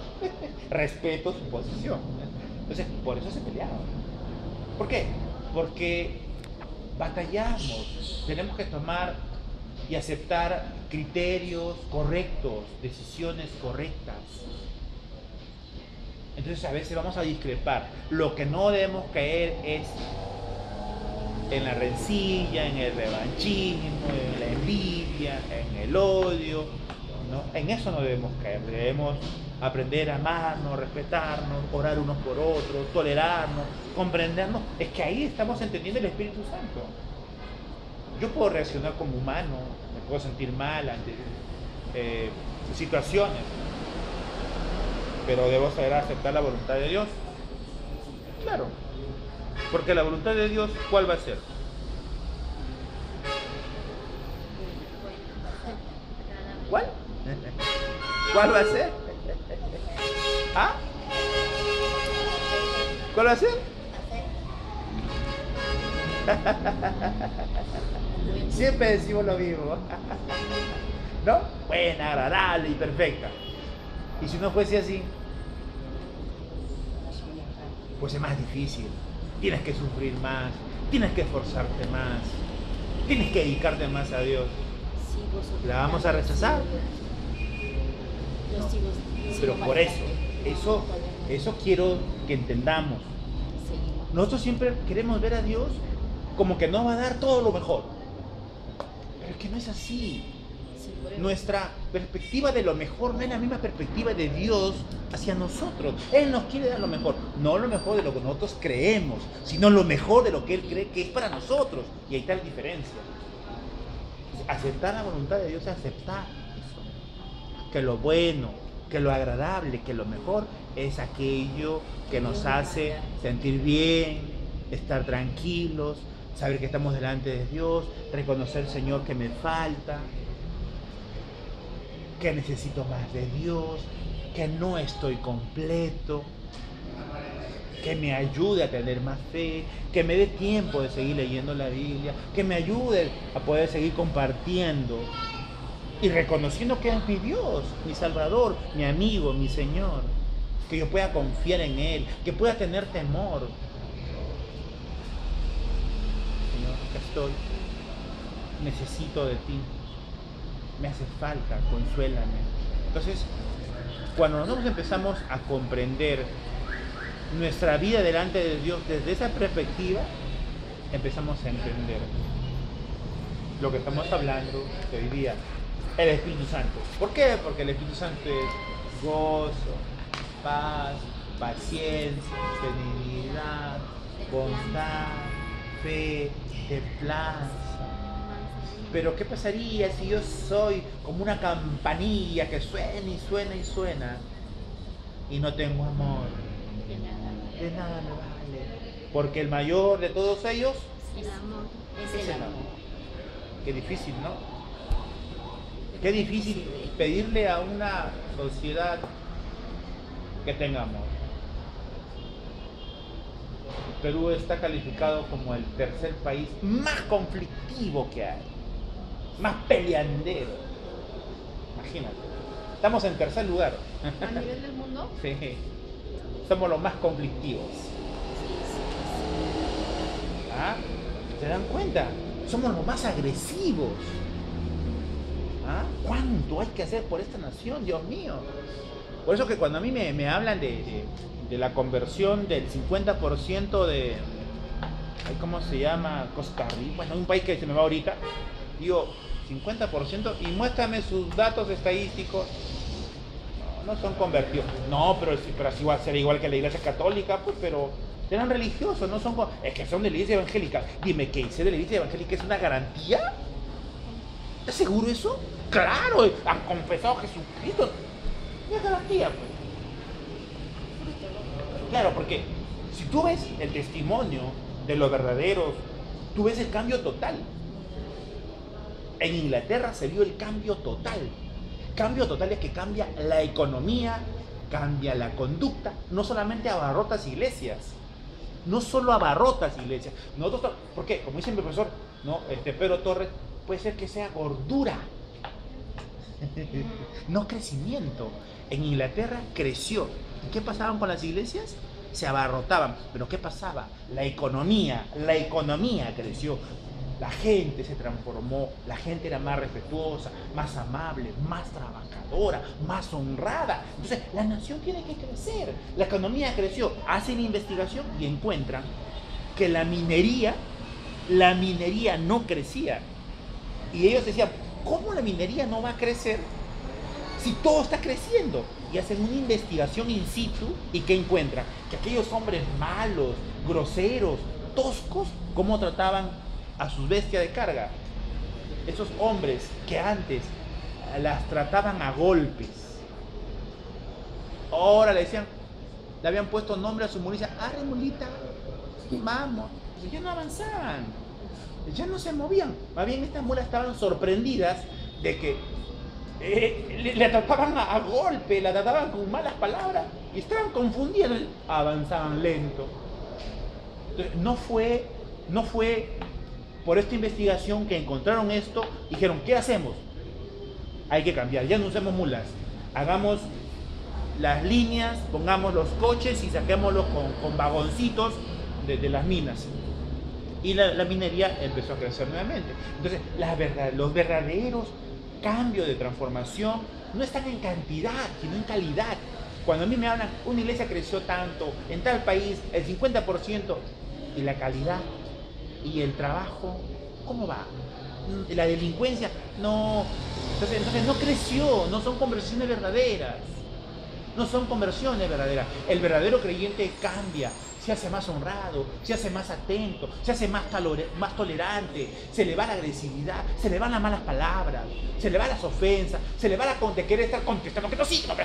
respeto su posición. Entonces, por eso se peleaban. ¿Por qué? Porque batallamos, tenemos que tomar y aceptar criterios correctos, decisiones correctas. Entonces a veces vamos a discrepar. Lo que no debemos caer es en la rencilla, en el revanchismo, en la envidia, en el odio, ¿no? En eso no debemos caer. Debemos aprender a amarnos, respetarnos, orar unos por otros, tolerarnos, comprendernos. Es que ahí estamos entendiendo el Espíritu Santo. Yo puedo reaccionar como humano, me puedo sentir mal ante situaciones, pero debo saber aceptar la voluntad de Dios. Claro, porque la voluntad de Dios, ¿cuál va a ser? ¿Cuál? ¿Cuál va a ser? ¿Ah? ¿Cuál va a ser? Siempre decimos lo mismo. ¿No? Buena, agradable y perfecta. Y si no fuese así, pues es más difícil. Tienes que sufrir más, tienes que esforzarte más, tienes que dedicarte más a Dios. ¿La vamos a rechazar? Pero por eso quiero que entendamos. Nosotros siempre queremos ver a Dios como que nos va a dar todo lo mejor. Pero es que no es así. Nuestra perspectiva de lo mejor no es la misma perspectiva de Dios hacia nosotros. Él nos quiere dar lo mejor, no lo mejor de lo que nosotros creemos, sino lo mejor de lo que Él cree que es para nosotros. Y ahí está la diferencia. Aceptar la voluntad de Dios es aceptar eso. Que lo bueno, que lo agradable, que lo mejor es aquello que nos hace sentir bien, estar tranquilos, saber que estamos delante de Dios, reconocer, Señor, que me falta, que necesito más de Dios, que no estoy completo, que me ayude a tener más fe, que me dé tiempo de seguir leyendo la Biblia, que me ayude a poder seguir compartiendo y reconociendo que es mi Dios, mi Salvador, mi amigo, mi Señor, que yo pueda confiar en Él, que pueda tener temor. Señor, acá estoy, necesito de ti, me hace falta, consuélame. Entonces, cuando nosotros empezamos a comprender nuestra vida delante de Dios desde esa perspectiva, empezamos a entender lo que estamos hablando hoy día, el Espíritu Santo. ¿Por qué? Porque el Espíritu Santo es gozo, paz, paciencia, benignidad, bondad, fe, templanza. Pero ¿qué pasaría si yo soy como una campanilla que suena y suena y suena y no tengo amor? De nada me vale. Porque el mayor de todos ellos El amor. es el amor. Qué difícil, ¿no? Qué difícil pedirle a una sociedad que tenga amor. Perú está calificado como el tercer país más conflictivo que hay, más peleandero. Imagínate, estamos en tercer lugar. A nivel del mundo, Sí, somos los más conflictivos. ¿Ah? ¿Se dan cuenta? Somos los más agresivos. ¿Ah? ¿Cuánto hay que hacer por esta nación, Dios mío? Por eso que cuando a mí me hablan de la conversión del 50% de... ¿Cómo se llama? Costa Rica. Bueno, un país que se me va ahorita. Digo, 50% y muéstrame sus datos estadísticos. No son convertidos. No, pero así va a ser igual que la Iglesia Católica, pues, pero serán religiosos, no son... Es que son de la Iglesia Evangélica. Dime, ¿qué hice de la Iglesia Evangélica? ¿Es una garantía? ¿Estás seguro eso? Claro, han confesado a Jesucristo. No es garantía, pues. Claro, porque si tú ves el testimonio de los verdaderos, tú ves el cambio total. En Inglaterra se vio el cambio total. Cambio total es que cambia la economía, cambia la conducta, no solamente abarrotas iglesias, no solo abarrotas iglesias. Nosotros, ¿por qué? Como dice mi profesor, ¿no? Pedro Torres, puede ser que sea gordura. No crecimiento. En Inglaterra creció. ¿Y qué pasaban con las iglesias? Se abarrotaban. ¿Pero qué pasaba? La economía creció. La gente se transformó, la gente era más respetuosa, más amable, más trabajadora, más honrada. Entonces, la nación tiene que crecer. La economía creció. Hacen investigación y encuentran que la minería no crecía. Y ellos decían, ¿cómo la minería no va a crecer si todo está creciendo? Y hacen una investigación in situ y ¿qué encuentran? Que aquellos hombres malos, groseros, toscos, ¿cómo trataban a sus bestias de carga? Esos hombres que antes las trataban a golpes, ahora le decían, le habían puesto nombre a su mulita, arre mulita, vamos. Ya no avanzaban, ya no se movían. Más bien estas mulas estaban sorprendidas de que le trataban a golpe, la trataban con malas palabras y estaban confundidas, avanzaban lento. Entonces, no fue por esta investigación que encontraron esto y dijeron, ¿qué hacemos? Hay que cambiar, ya no usemos mulas, hagamos las líneas, pongamos los coches y saquémoslos con vagoncitos de las minas. Y la minería empezó a crecer nuevamente. Entonces, los verdaderos cambios de transformación no están en cantidad, sino en calidad. Cuando a mí me hablan, una iglesia creció tanto, en tal país, el 50%, y la calidad, y el trabajo, ¿cómo va? La delincuencia, no. Entonces no creció, no son conversiones verdaderas. No son conversiones verdaderas. El verdadero creyente cambia, se hace más honrado, se hace más atento, se hace más tolerante, se le va la agresividad, se le van las malas palabras, se le van las ofensas, se le va la de querer estar contestando, que no sí, no,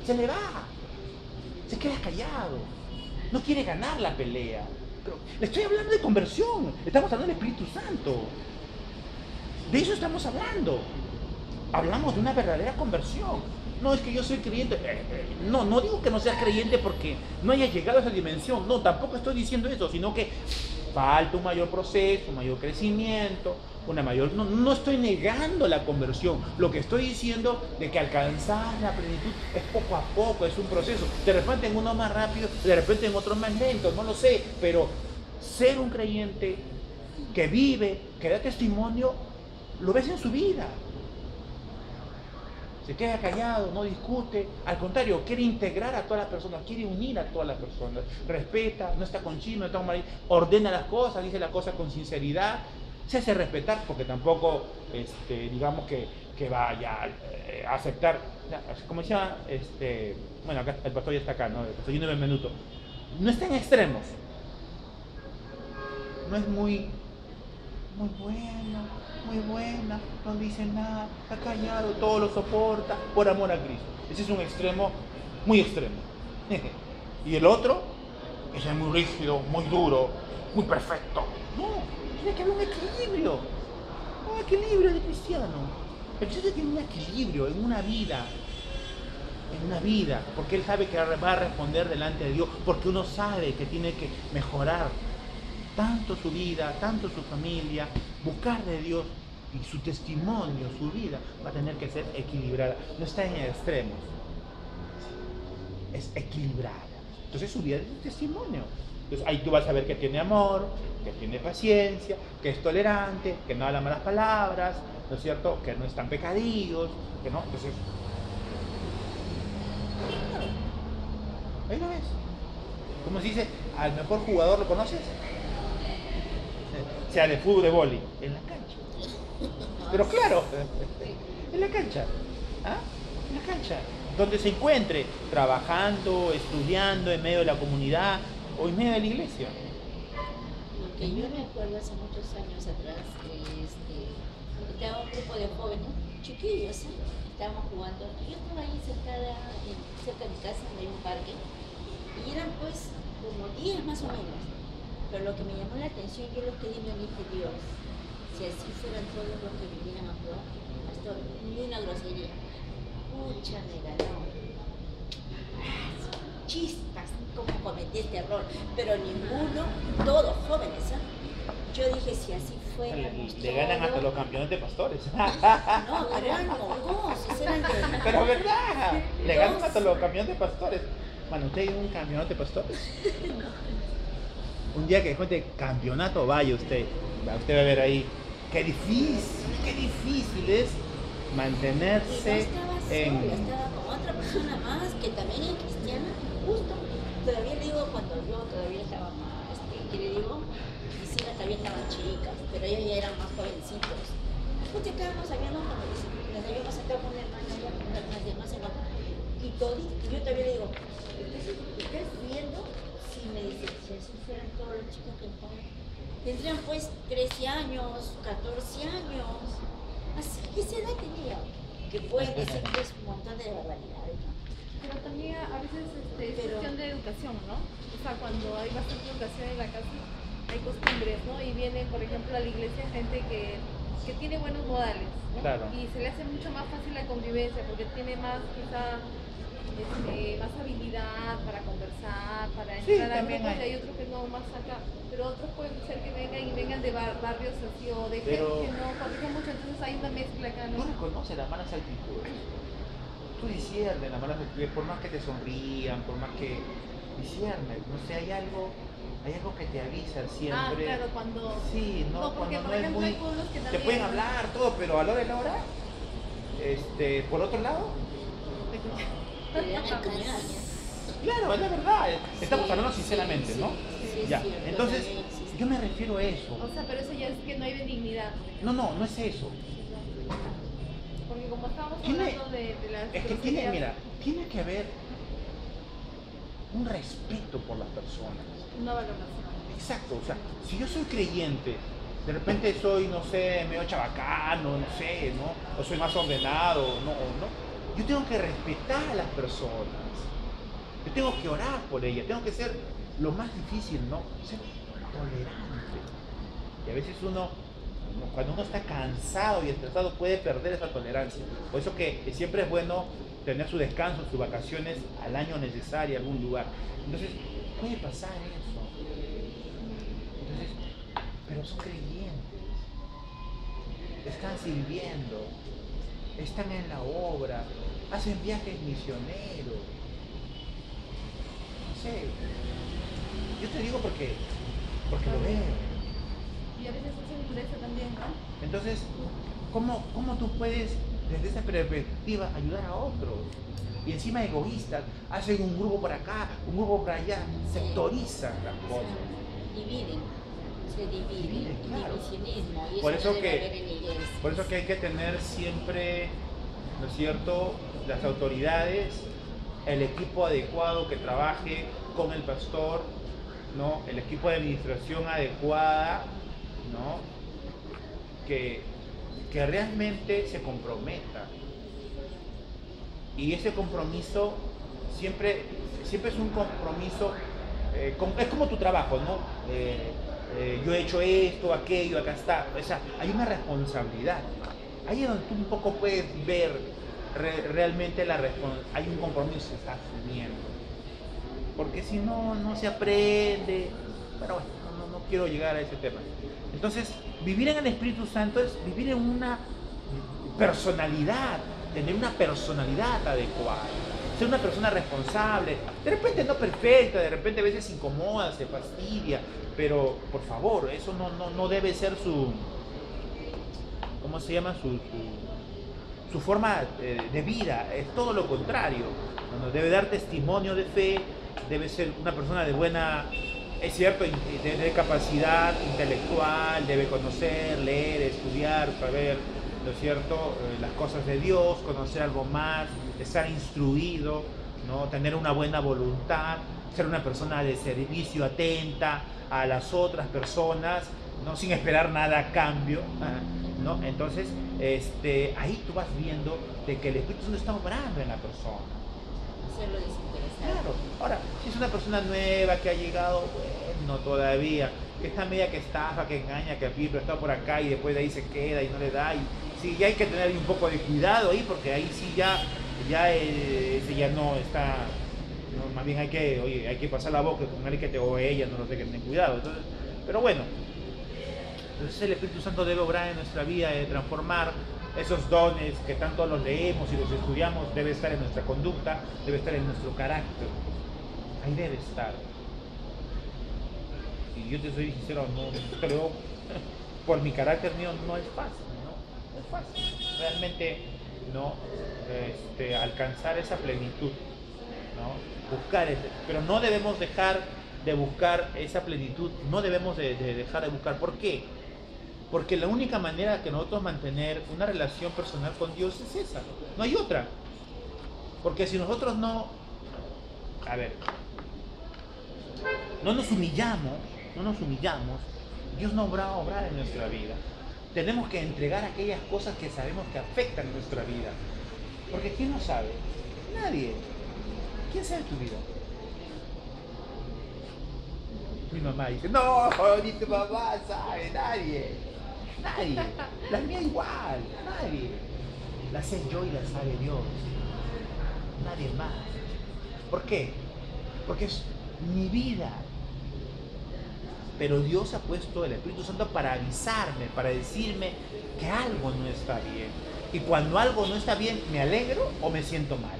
se le va, se queda callado, no quiere ganar la pelea. Pero le estoy hablando de conversión, estamos hablando del Espíritu Santo, de eso estamos hablando. Hablamos de una verdadera conversión. No es que yo soy creyente, no digo que no seas creyente porque no hayas llegado a esa dimensión, no, tampoco estoy diciendo eso, sino que falta un mayor proceso, un mayor crecimiento, no estoy negando la conversión, lo que estoy diciendo de que alcanzar la plenitud es poco a poco, es un proceso, de repente en uno más rápido, de repente en otro más lento, no lo sé, pero ser un creyente que vive, que da testimonio, lo ves en su vida. Se queda callado, no discute, al contrario, quiere integrar a todas las personas, quiere unir a todas las personas, respeta, no está con chisme, no está con mal, ordena las cosas, dice las cosas con sinceridad, se hace respetar porque tampoco, digamos que vaya a aceptar, como decía, bueno, acá el pastor ya está acá, ¿no? El pastor Gino Benvenuto, no está en extremos, no es muy buena, no dice nada, está callado, todo lo soporta por amor a Cristo. Ese es un extremo, muy extremo. Y el otro, ese es muy rígido, muy duro, muy perfecto. No, tiene que haber un equilibrio de cristiano. El cristiano tiene un equilibrio en una vida, porque él sabe que va a responder delante de Dios, porque uno sabe que tiene que mejorar tanto su vida, tanto su familia, buscar de Dios y su testimonio, su vida va a tener que ser equilibrada. No está en extremos, es equilibrada. Entonces su vida es un testimonio. Entonces ahí tú vas a ver que tiene amor, que tiene paciencia, que es tolerante, que no habla malas palabras, ¿no es cierto? Que no están pecadillos, que no. Entonces, ahí lo ves. ¿Cómo se dice? Al mejor jugador, ¿lo conoces? Sea de fútbol, de vóley, en la cancha. Pero claro, en la cancha. ¿Ah? En la cancha. Donde se encuentre, trabajando, estudiando, en medio de la comunidad o en medio de la iglesia. Lo que yo me acuerdo hace muchos años atrás, estaba un grupo de jóvenes, chiquillos, ¿sí? Estábamos jugando. Yo estaba ahí sentada cerca de mi casa, en un parque, y eran pues como 10 más o menos. Pero lo que me llamó la atención, yo lo que me dije, Dios, si así fueran todos los que vinieran a jugar, pastor, ni una grosería. Pucha, me ganó. Chispas, cómo cometí este error. Pero ninguno, todos jóvenes, ¿eh? yo dije, si así fuéramos Le ganan hasta todos. los campeones de pastores. No, pero eran mocosos, eran de... Pero verdad, le ganan Dos. hasta los campeones de pastores. Bueno, ¿usted ha ido a un campeonato de pastores? Un día que cuente campeonato, vaya usted. Usted va a ver ahí. Qué difícil es Y no mantenerse estaba en... sola, estaba con otra persona más que también es cristiana, justo. Todavía le digo, cuando yo todavía estaba más, ¿qué le digo? Mis hijas todavía estaban chicas, pero ellos ya eran más jovencitos. Pues te estábamos hablando cuando las habíamos sacado con una hermana, ya con una hermana de no sé cuánto. Y todo, yo todavía le digo, ¿estás viendo? Si me dice, si así fueran todos los chicos que juegan, tendrían pues 13 años, 14 años. Así que esa edad tenía, que pueden decir pues un montón de barbaridades, ¿no? Pero también a veces es Pero- cuestión de educación, ¿no? O sea, cuando hay bastante educación en la casa, hay costumbres, ¿no? Y viene, por ejemplo, a la iglesia gente que tiene buenos modales, ¿no? Claro. Y se le hace mucho más fácil la convivencia porque tiene más, quizá, más habilidad para conversar, para Sí, entrar a también grupos, y hay. hay otros que no, más acá. Pero otros pueden ser que vengan de barrios así o de Pero- gente que no conocen mucho, entonces hay una mezcla acá, Tú ¿no? reconoces las malas actitudes. Tú disciernes las malas actitudes, por más que te sonrían, por más que disciernes. No sé, hay algo que te avisa Ah, siempre. claro, cuando... Sí, no, No, porque cuando por no es ejemplo muy... hay pueblos que Te también... pueden hablar, todo, pero a la hora de la hora, por otro lado, Te dan el cumpleaños. claro, es la verdad. Estamos Sí, hablando sí, sinceramente, sí, ¿no? sí, es Ya, cierto, entonces, también existe. yo me refiero a eso. O sea, pero eso ya es que no hay benignidad. No es eso. Porque como estábamos Tiene- hablando de las Es que tiene que haber un respeto por las personas. una valoración. Exacto, o sea, si yo soy creyente, de repente soy, no sé, medio chabacano, no sé, ¿no? O soy más ordenado, no. Yo tengo que respetar a las personas. Yo tengo que orar por ellas, tengo que ser lo más difícil, ¿no? Ser tolerante. Y a veces cuando uno está cansado y estresado, puede perder esa tolerancia. Por eso que siempre es bueno tener su descanso, sus vacaciones al año necesario en algún lugar. Entonces, puede pasar eso. Entonces, pero son creyentes, están sirviendo, están en la obra, hacen viajes misioneros. No sé, yo te digo porque lo veo. Y a veces eso endurece también, ¿no? Entonces, ¿cómo tú puedes, desde esa perspectiva, ayudar a otros? Y encima egoístas, hacen un grupo por acá, un grupo por allá, sectorizan las cosas. Se dividen, Claro. divisionismo, y Por eso eso no debe que- haber en la iglesia. Por eso que hay que tener siempre, ¿no es cierto?, las autoridades, el equipo adecuado que trabaje con el pastor, ¿no? El equipo de administración adecuada, ¿no? Que realmente se comprometa. Y ese compromiso siempre es un compromiso, es como tu trabajo, ¿no? Yo he hecho esto, aquello, acá está. O sea, hay una responsabilidad. Ahí es donde tú un poco puedes ver realmente hay un compromiso que se está asumiendo. Porque si no, no se aprende. Pero bueno, no quiero llegar a ese tema. Entonces, vivir en el Espíritu Santo es vivir en una personalidad, tener una personalidad adecuada, ser una persona responsable, de repente no perfecta, de repente a veces incomoda, se fastidia, pero por favor, eso no debe ser ¿cómo se llama? Su forma de vida, es todo lo contrario. Debe dar testimonio de fe, debe ser una persona de buena, es cierto, de capacidad intelectual, debe conocer, leer, estudiar, saber, ¿no es cierto?, las cosas de Dios, conocer algo más, estar instruido, ¿no?, tener una buena voluntad, ser una persona de servicio, atenta a las otras personas, ¿no?, sin esperar nada a cambio, ¿no? Entonces, ahí tú vas viendo de que el Espíritu Santo está obrando en la persona. Hacerlo desinteresado. Claro. Ahora, si es una persona nueva que ha llegado, bueno, todavía, que está media que estafa, que engaña, que pero está por acá y después de ahí se queda y no le da, y sí, ya hay que tener un poco de cuidado ahí, porque ahí sí ese ya no está, no, más bien hay que pasar la boca con alguien o ella, no lo sé, que tengan cuidado. Entonces, pero bueno, Entonces el Espíritu Santo debe obrar en nuestra vida, de transformar esos dones que tanto los leemos y los estudiamos, debe estar en nuestra conducta, debe estar en nuestro carácter. Ahí debe estar. Y yo te soy sincero, no creo, por mi carácter mío no es fácil, ¿no? No es fácil. Realmente, ¿no? Alcanzar esa plenitud, ¿no? Buscar pero no debemos dejar de buscar esa plenitud, no debemos de dejar de buscar. ¿Por qué? Porque la única manera que nosotros mantener una relación personal con Dios es esa, no hay otra. Porque si nosotros no nos humillamos, Dios no va a obrar en nuestra vida. Tenemos que entregar aquellas cosas que sabemos que afectan nuestra vida. Porque ¿quién no sabe? Nadie. ¿Quién sabe tu vida? Mi mamá dice, no, ni tu mamá sabe, nadie. La mía igual, nadie. La sé yo y la sabe Dios. Nadie más. ¿Por qué? Porque es mi vida. Pero Dios ha puesto el Espíritu Santo para avisarme, para decirme que algo no está bien. Y cuando algo no está bien, ¿me alegro o me siento mal?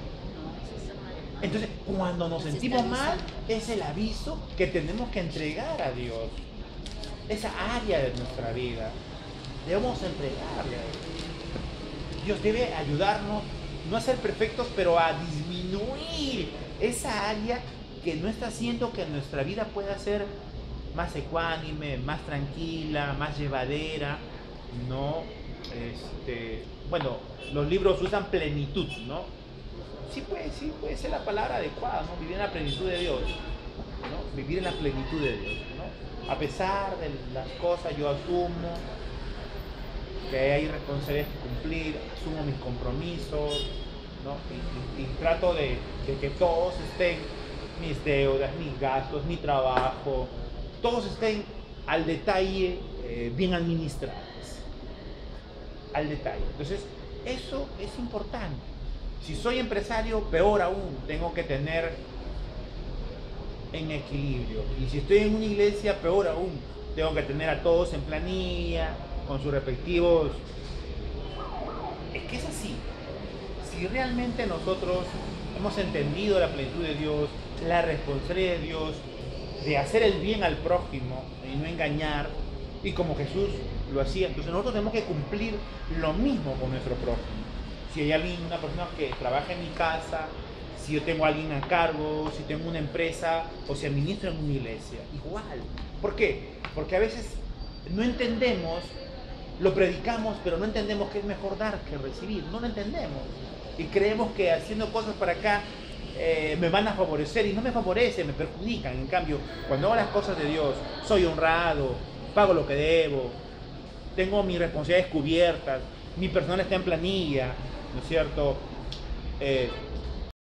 Entonces, cuando nos sentimos mal, es el aviso que tenemos que entregar a Dios. Esa área de nuestra vida, debemos entregarle a Dios. Dios debe ayudarnos, no a ser perfectos, pero a disminuir esa área que no está haciendo que nuestra vida pueda ser más ecuánime, más tranquila, más llevadera, ¿no? Bueno, los libros usan plenitud, ¿no? Sí puede ser la palabra adecuada, ¿no? Vivir en la plenitud de Dios, ¿no? Vivir en la plenitud de Dios, ¿no? A pesar de las cosas, yo asumo que hay responsabilidades que cumplir, asumo mis compromisos, ¿no? Y trato de que todos estén, mis deudas, mis gastos, mi trabajo, todos estén al detalle, bien administrados, al detalle. Entonces, eso es importante. Si soy empresario, peor aún, tengo que tener en equilibrio. Y si estoy en una iglesia, peor aún, tengo que tener a todos en planilla, con sus respectivos... Es que es así. Si realmente nosotros hemos entendido la plenitud de Dios, la responsabilidad de Dios, de hacer el bien al prójimo y no engañar, y como Jesús lo hacía, entonces nosotros tenemos que cumplir lo mismo con nuestro prójimo. Si hay alguien, una persona que trabaja en mi casa, si yo tengo a alguien a cargo, si tengo una empresa o si administro en una iglesia, igual. ¿Por qué? Porque a veces no entendemos, lo predicamos, pero no entendemos que es mejor dar que recibir, no lo entendemos. Y creemos que haciendo cosas para acá me van a favorecer y no me favorecen, me perjudican. En cambio, cuando hago las cosas de Dios, soy honrado, pago lo que debo, tengo mis responsabilidades cubiertas, mi personal está en planilla, ¿no es cierto?